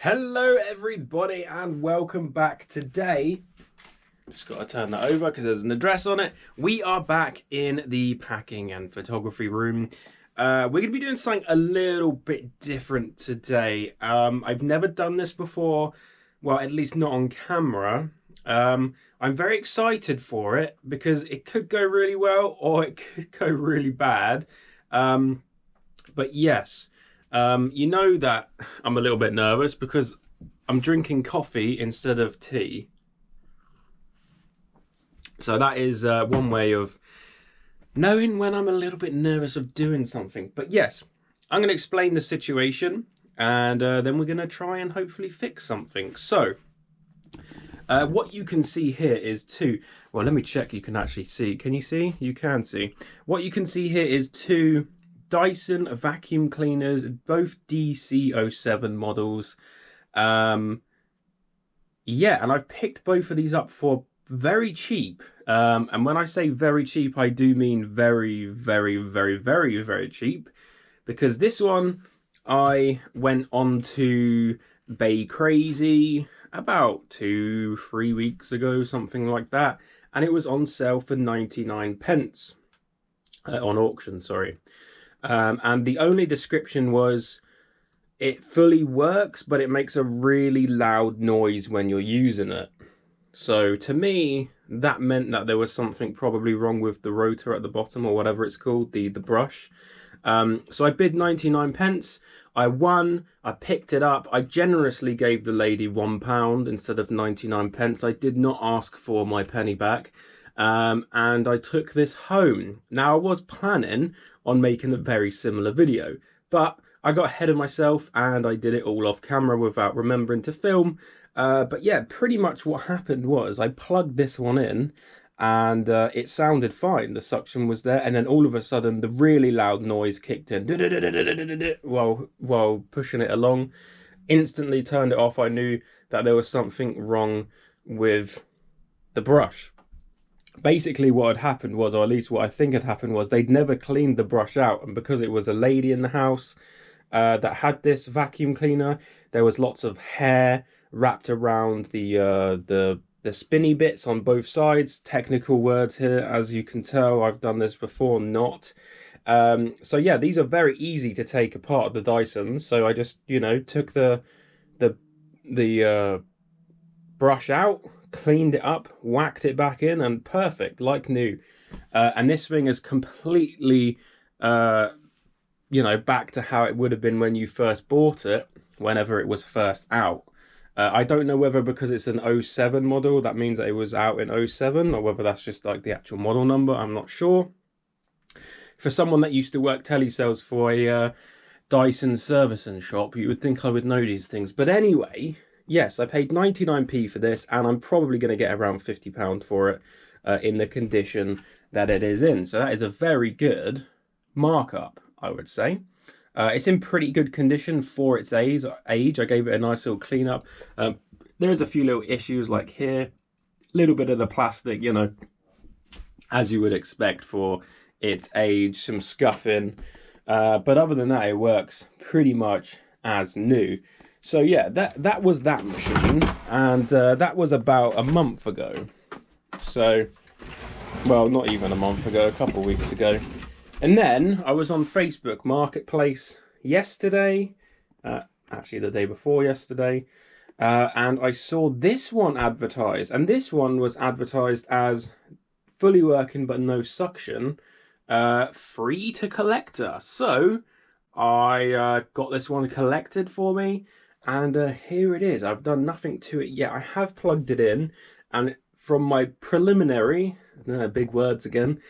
Hello everybody and welcome back. Today, just got to turn that over because there's an address on it. We are back in the packing and photography room. We're going to be doing something a little bit different today. I've never done this before, well, at least not on camera. I'm very excited for it because it could go really well or it could go really bad. But yes. You know that I'm a little bit nervous because I'm drinking coffee instead of tea. So that is one way of knowing when I'm a little bit nervous of doing something. But yes, I'm going to explain the situation and then we're going to try and hopefully fix something. So what you can see here is well, let me check you can actually see. Can you see? You can see. What you can see here is two Dyson vacuum cleaners, both DC07 models. Yeah, and I've picked both of these up for very cheap. And when I say very cheap, I do mean very, very, very, very, very cheap. Because this one, I went on to Bay Crazy about 2-3 weeks ago, something like that. And it was on sale for 99 pence. On auction, sorry. And the only description was, it fully works, but it makes a really loud noise when you're using it. So to me, that meant that there was something probably wrong with the rotor at the bottom, or whatever it's called, the brush. So I bid 99 pence. I won. I picked it up. I generously gave the lady £1 instead of 99 pence. I did not ask for my penny back. And I took this home. Now, I was planning on making a very similar video, but I got ahead of myself and I did it all off camera without remembering to film. But yeah, pretty much what happened was I plugged this one in and it sounded fine. The suction was there, and then all of a sudden the really loud noise kicked in while pushing it along. Instantly turned it off. I knew that there was something wrong with the brush. Basically what had happened was, or at least what I think had happened was, they'd never cleaned the brush out, and because it was a lady in the house that had this vacuum cleaner, there was lots of hair wrapped around the spinny bits on both sides. Technical words here, as you can tell. I've done this before, not. So yeah, these are very easy to take apart, the Dysons. So I just, took the brush out, cleaned it up, whacked it back in, and perfect, like new. And this thing is completely, back to how it would have been when you first bought it, whenever it was first out. I don't know whether because it's an 07 model, that means that it was out in 07, or whether that's just like the actual model number, I'm not sure. For someone that used to work telesales for a Dyson servicing shop, you would think I would know these things. But anyway, yes, I paid 99p for this, and I'm probably going to get around £50 for it in the condition that it is in. So that is a very good markup, I would say. It's in pretty good condition for its age. I gave it a nice little clean up. There's a few little issues like here, a little bit of the plastic, as you would expect for its age, some scuffing. But other than that, it works pretty much as new. So yeah, that was that machine, and that was about a month ago. So, well, not even a month ago, a couple of weeks ago. And then I was on Facebook Marketplace yesterday, actually the day before yesterday, and I saw this one advertised, and this one was advertised as fully working but no suction, free to collector. So I got this one collected for me. And here it is. I've done nothing to it yet. I have plugged it in, and from my preliminary, big words again,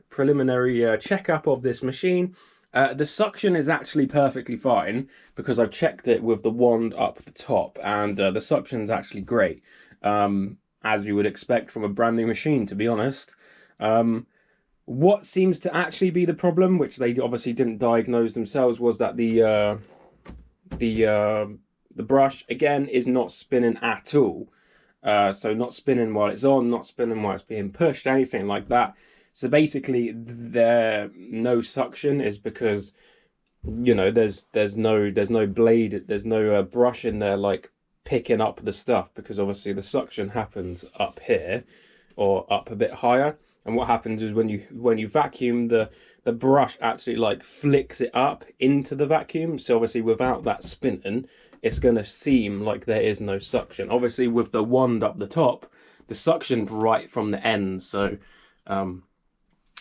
preliminary checkup of this machine, the suction is actually perfectly fine because I've checked it with the wand up the top, and the suction's actually great, as you would expect from a brand new machine, to be honest. What seems to actually be the problem, which they obviously didn't diagnose themselves, was that the brush again is not spinning at all. So not spinning while it's on, not spinning while it's being pushed, anything like that. So basically, the no suction is because you know, there's no blade, there's no brush in there like picking up the stuff, because obviously the suction happens up here or up a bit higher. And what happens is when you vacuum, the brush actually like flicks it up into the vacuum. So obviously without that spinning, it's going to seem like there is no suction. Obviously with the wand up the top, the suction's right from the end. So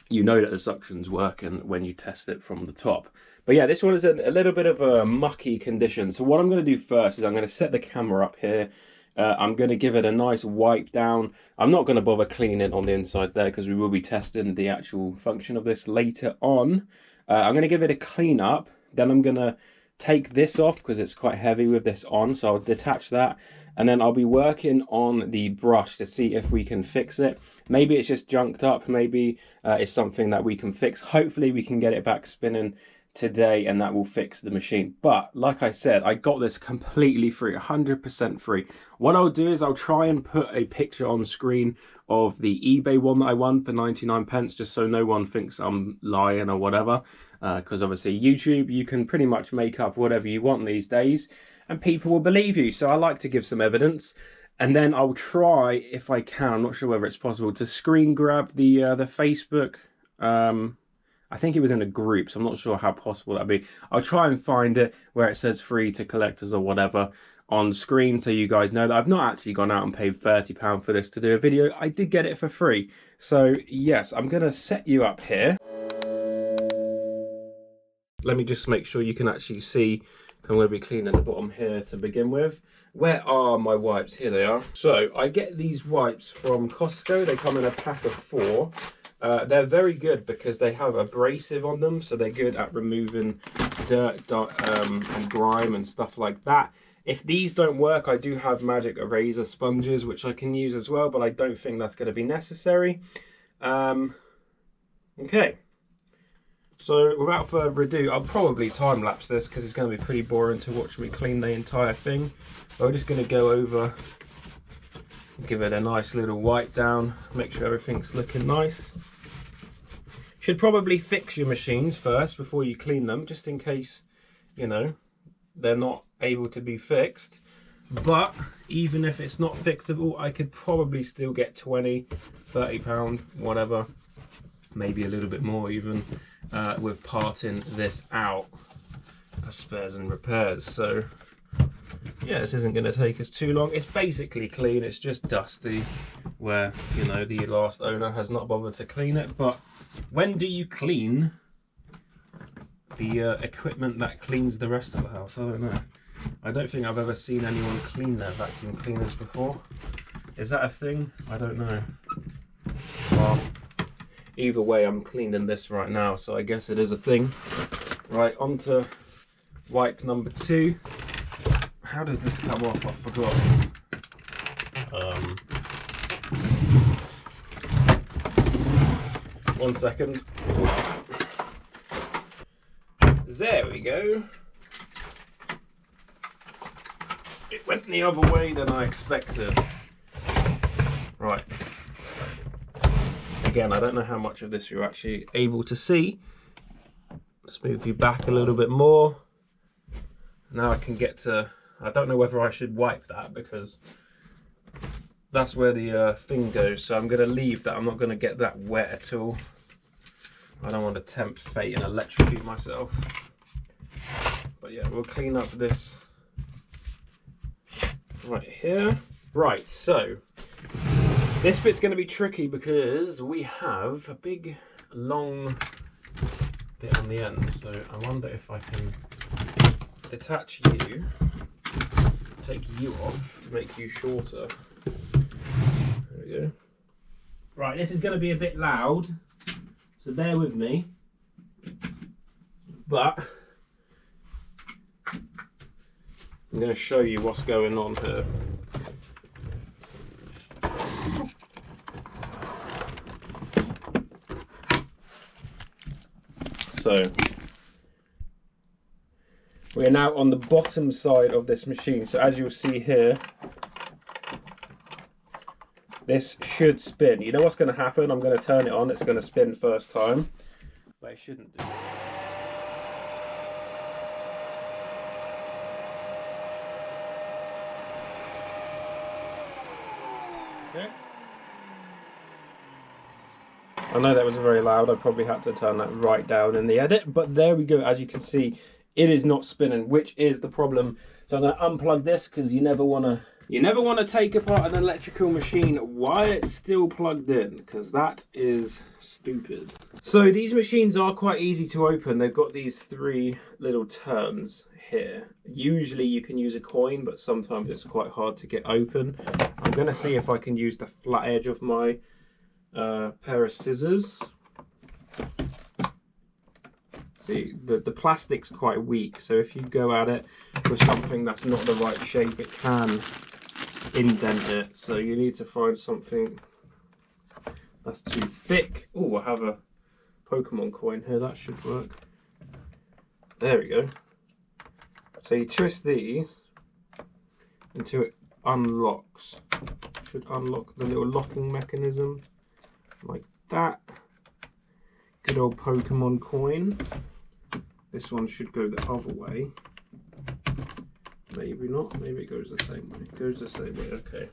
you know that the suction's working when you test it from the top. But yeah, this one is a little bit of a mucky condition. So what I'm going to do first is I'm going to set the camera up here. I'm going to give it a nice wipe down. I'm not going to bother cleaning on the inside there because we will be testing the actual function of this later on. I'm going to give it a clean up. Then I'm going to take this off because it's quite heavy with this on. So I'll detach that. And then I'll be working on the brush to see if we can fix it. Maybe it's just junked up. Maybe it's something that we can fix. Hopefully we can get it back spinning today and that will fix the machine. But like I said, I got this completely free, 100% free. What I'll do is I'll try and put a picture on screen of the eBay one that I won for 99 pence, just so no one thinks I'm lying or whatever, because obviously YouTube, you can pretty much make up whatever you want these days and people will believe you. So I like to give some evidence. And then I'll try, if I can, I'm not sure whether it's possible, to screen grab the Facebook. I think it was in a group, so I'm not sure how possible that'd be. I'll try and find it where it says free to collectors or whatever on screen, so you guys know that I've not actually gone out and paid £30 for this to do a video. I did get it for free. So yes, I'm going to set you up here. Let me just make sure you can actually see. I'm going to be cleaning the bottom here to begin with. Where are my wipes? Here they are. So I get these wipes from Costco. They come in a pack of 4. They're very good because they have abrasive on them, so they're good at removing dirt, and grime and stuff like that. If these don't work, I do have magic eraser sponges which I can use as well, but I don't think that's going to be necessary. Okay, so without further ado, I'll probably time lapse this because it's going to be pretty boring to watch me clean the entire thing. But I'm just going to go over, give it a nice little wipe down, make sure everything's looking nice. Should probably fix your machines first before you clean them, just in case, you know, they're not able to be fixed. But even if it's not fixable, I could probably still get 20, 30 pound, whatever, maybe a little bit more even, with parting this out as spares and repairs. So yeah, this isn't going to take us too long. It's basically clean, it's just dusty where, you know, the last owner has not bothered to clean it. But when do you clean the equipment that cleans the rest of the house? I don't know. I don't think I've ever seen anyone clean their vacuum cleaners before. Is that a thing? I don't know. Well, either way, I'm cleaning this right now, so I guess it is a thing. Right, on to wipe number 2. How does this come off? I forgot. One second. There we go. It went the other way than I expected. Right. Again, I don't know how much of this you're actually able to see. Let's move you back a little bit more. Now I can get to, I don't know whether I should wipe that because that's where the thing goes. So I'm going to leave that. I'm not going to get that wet at all. I don't want to tempt fate and electrocute myself. But yeah, we'll clean up this right here. Right, so this bit's going to be tricky because we have a big long bit on the end. So I wonder if I can detach you, take you off to make you shorter. There we go. Right, this is going to be a bit loud, so bear with me. But I'm going to show you what's going on here. So we are now on the bottom side of this machine. So as you'll see here, this should spin. You know what's going to happen? I'm going to turn it on. It's going to spin first time, but it shouldn't do. Okay. I know that was very loud. I probably had to turn that right down in the edit, but there we go. As you can see, it is not spinning, which is the problem. So I'm going to unplug this because you never want to take apart an electrical machine while it's still plugged in, because that is stupid. So these machines are quite easy to open. They've got these 3 little turns here. Usually you can use a coin, but sometimes it's quite hard to get open. I'm going to see if I can use the flat edge of my pair of scissors. See, the plastic's quite weak, so if you go at it with something that's not the right shape, it can indent it. So you need to find something that's too thick. Oh, I have a Pokemon coin here, that should work. There we go. So you twist these until it unlocks. Should unlock the little locking mechanism like that. Good old Pokemon coin. This one should go the other way. Maybe not, maybe it goes the same way. It goes the same way, okay.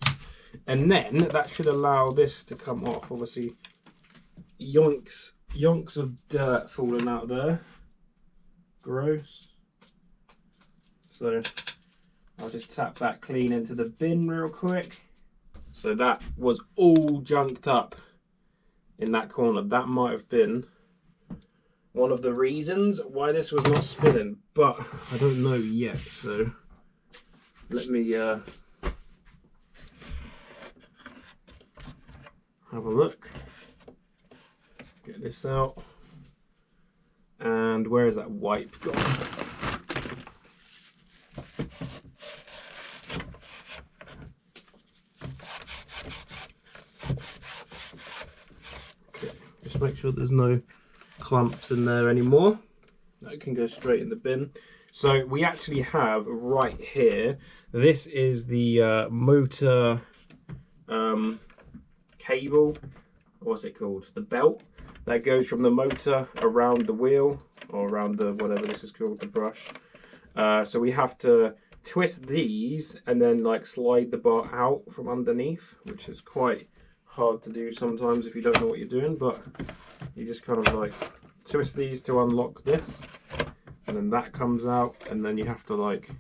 And then that should allow this to come off. Obviously, yonks of dirt falling out there. Gross. So I'll just tap that clean into the bin real quick. So that was all junked up in that corner. That might have been one of the reasons why this was not spinning, but I don't know yet. So let me have a look. Get this out. And where is that wipe gone? Okay, just make sure there's no clumps in there anymore. That can go straight in the bin. So we actually have right here, this is the motor cable, what's it called? The belt that goes from the motor around the wheel, or around the, whatever this is called, the brush. So we have to twist these and then like slide the bar out from underneath, which is quite hard to do sometimes if you don't know what you're doing, but you just kind of like twist these to unlock this, and then that comes out, and then you have to like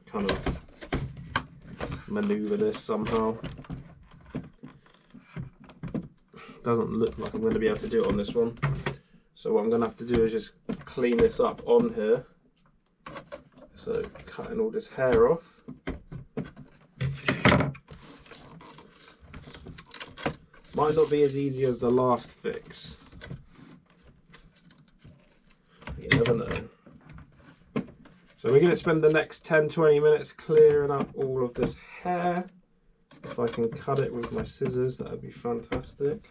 kind of maneuver this somehow. Doesn't look like I'm going to be able to do it on this one, so what I'm going to have to do is just clean this up on here. So cutting all this hair off. Might not be as easy as the last fix. You never know. So we're going to spend the next 10-20 minutes clearing up all of this hair. If I can cut it with my scissors, that would be fantastic.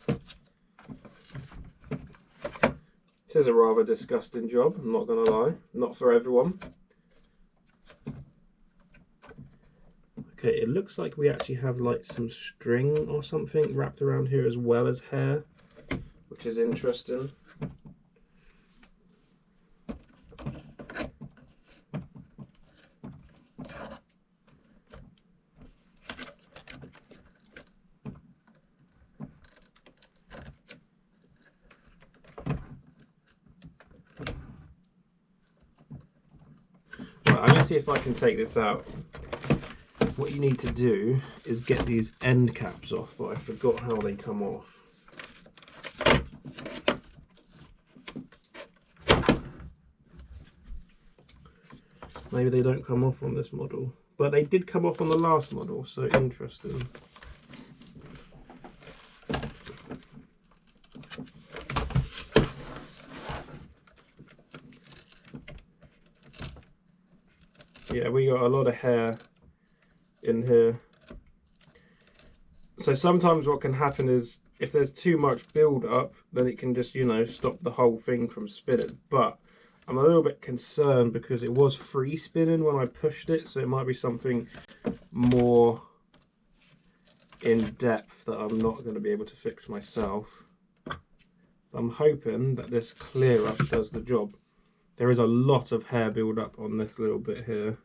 This is a rather disgusting job, I'm not going to lie. Not for everyone. Okay, it looks like we actually have like some string or something wrapped around here as well as hair, which is interesting. Right, I'm going to see if I can take this out. What you need to do is get these end caps off, but I forgot how they come off. Maybe they don't come off on this model, but they did come off on the last model, so interesting. Yeah, we got a lot of hair in here. So sometimes what can happen is if there's too much build up, then it can just, you know, stop the whole thing from spinning. But I'm a little bit concerned because it was free spinning when I pushed it, so it might be something more in depth that I'm not going to be able to fix myself. I'm hoping that this clear up does the job. There is a lot of hair build up on this little bit here.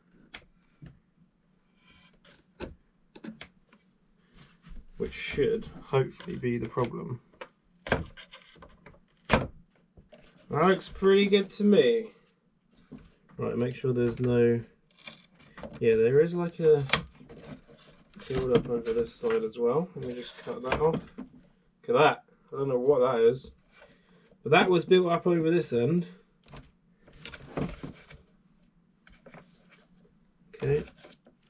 which should hopefully be the problem. That looks pretty good to me. Right, make sure there's no... Yeah, there is like a build up over this side as well. Let me just cut that off. Look at that. I don't know what that is. But that was built up over this end. Okay,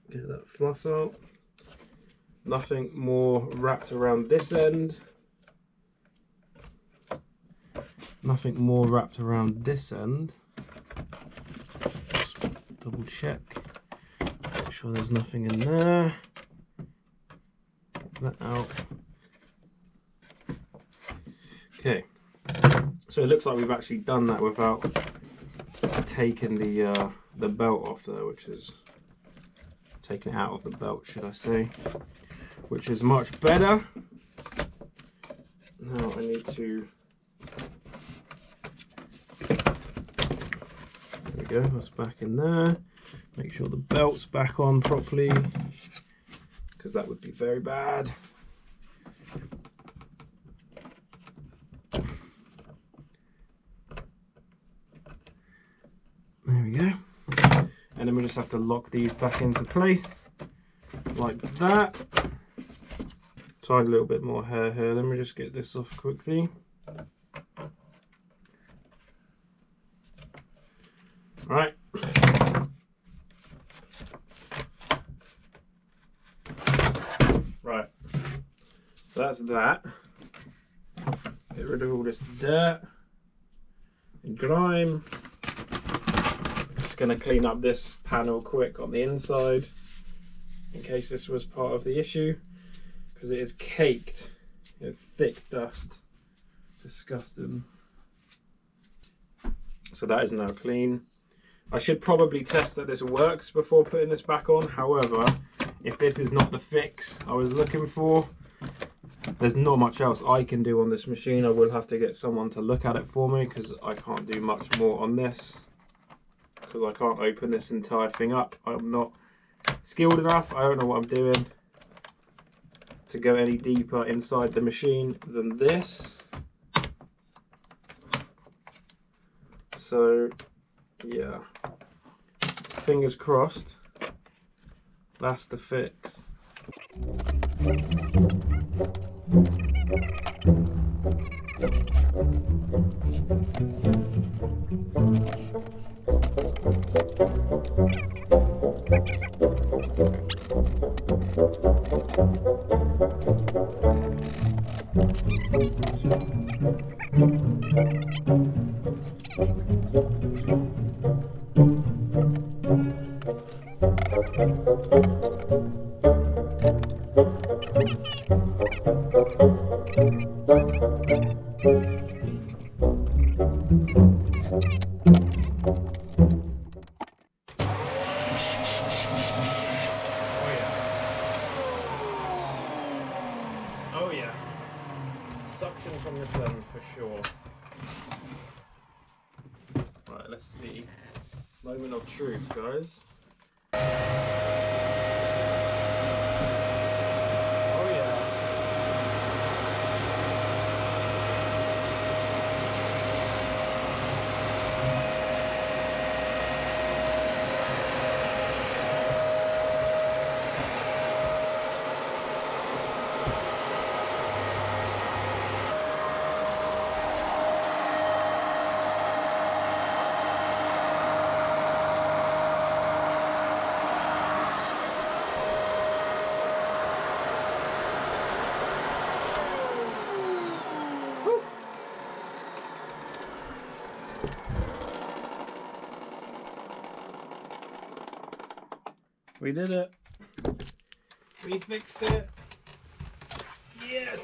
get that fluff out. Nothing more wrapped around this end. Nothing more wrapped around this end. Just double check. Make sure there's nothing in there. That out. Okay. So it looks like we've actually done that without taking the belt off there, which is taking it out of the belt, should I say, which is much better. Now I need to, there we go, that's back in there. Make sure the belt's back on properly, because that would be very bad. There we go. And then we just have to lock these back into place like that. Tied a little bit more hair here. Let me just get this off quickly. Right. Right. That's that. Get rid of all this dirt and grime. Going to clean up this panel quick on the inside in case this was part of the issue, because it is caked in thick dust. Disgusting. So that is now clean. I should probably test that this works before putting this back on. However, if this is not the fix I was looking for, there's not much else I can do on this machine. I will have to get someone to look at it for me, because I can't do much more on this. Because I can't open this entire thing up. I'm not skilled enough. I don't know what I'm doing to go any deeper inside the machine than this. So yeah, fingers crossed that's the fix. Suction from this end for sure. Right, let's see. Moment of truth, guys. Oh yeah. We did it. We fixed it. Yes.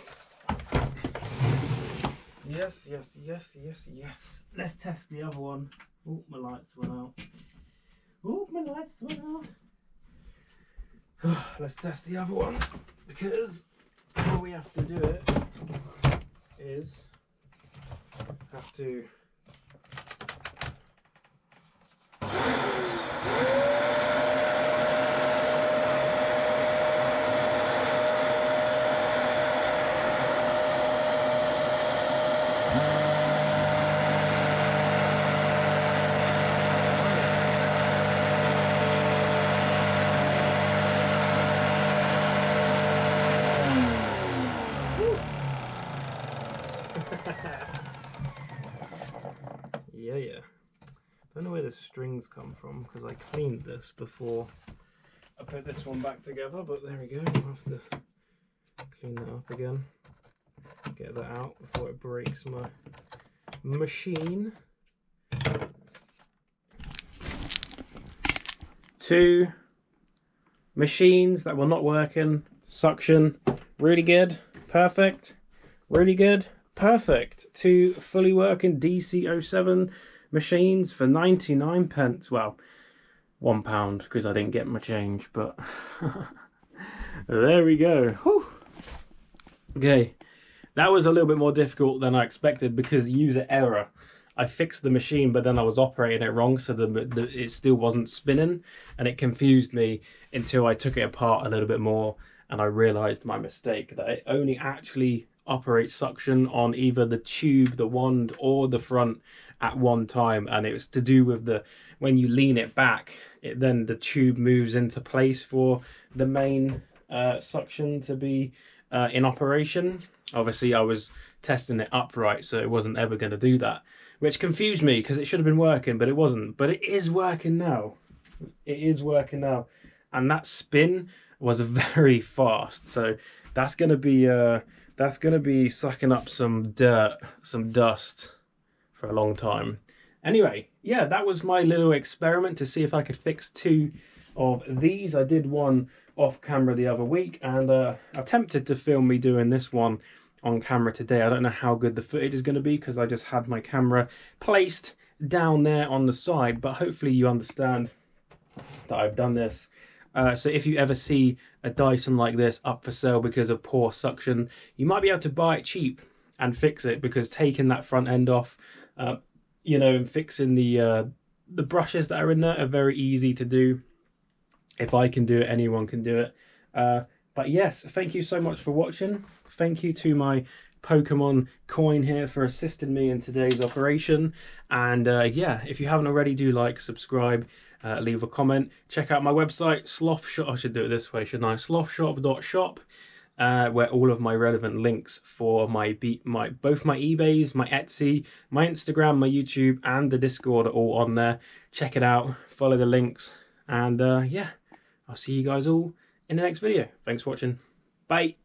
Yes, yes, yes, yes, yes. Let's test the other one. Oh, my lights went out. Oh, my lights went out. Let's test the other one, because how we have to do it is have to don't know where the strings come from because I cleaned this before I put this one back together, but there we go. I'll have to clean that up again, get that out before it breaks my machine. 2 machines that were not working. Suction, really good, perfect, really good, perfect. 2 fully working DC07 machines for 99p. Well, £1 because I didn't get my change, but there we go. Whew. Okay, that was a little bit more difficult than I expected because user error. I fixed the machine, but then I was operating it wrong, so it still wasn't spinning, and it confused me until I took it apart a little bit more, and I realized my mistake, that it only actually operates suction on either the tube, the wand, or the front at one time, and it was to do with when you lean it back, then the tube moves into place for the main suction to be in operation. Obviously, I was testing it upright, so it wasn't ever going to do that, which confused me because it should have been working, but it wasn't. But it is working now. It is working now, and that spin was very fast. So that's going to be sucking up some dirt, some dust for a long time. Anyway, yeah, that was my little experiment to see if I could fix 2 of these. I did one off camera the other week, and attempted to film me doing this one on camera today. I don't know how good the footage is going to be because I just had my camera placed down there on the side, but hopefully you understand that I've done this. So if you ever see a Dyson like this up for sale because of poor suction, you might be able to buy it cheap and fix it, because taking that front end off, you know, and fixing the brushes that are in there are very easy to do. If I can do it, anyone can do it. But yes, thank you so much for watching. Thank you to my Pokemon coin here for assisting me in today's operation. And yeah, if you haven't already, do like, subscribe, leave a comment. Check out my website, Slothshop. I should do it this way, shouldn't I? Slothshop.shop, where all of my relevant links for both my eBays, my Etsy, my Instagram, my YouTube, and the Discord are all on there. Check it out, follow the links, and yeah, I'll see you guys all in the next video. Thanks for watching. Bye.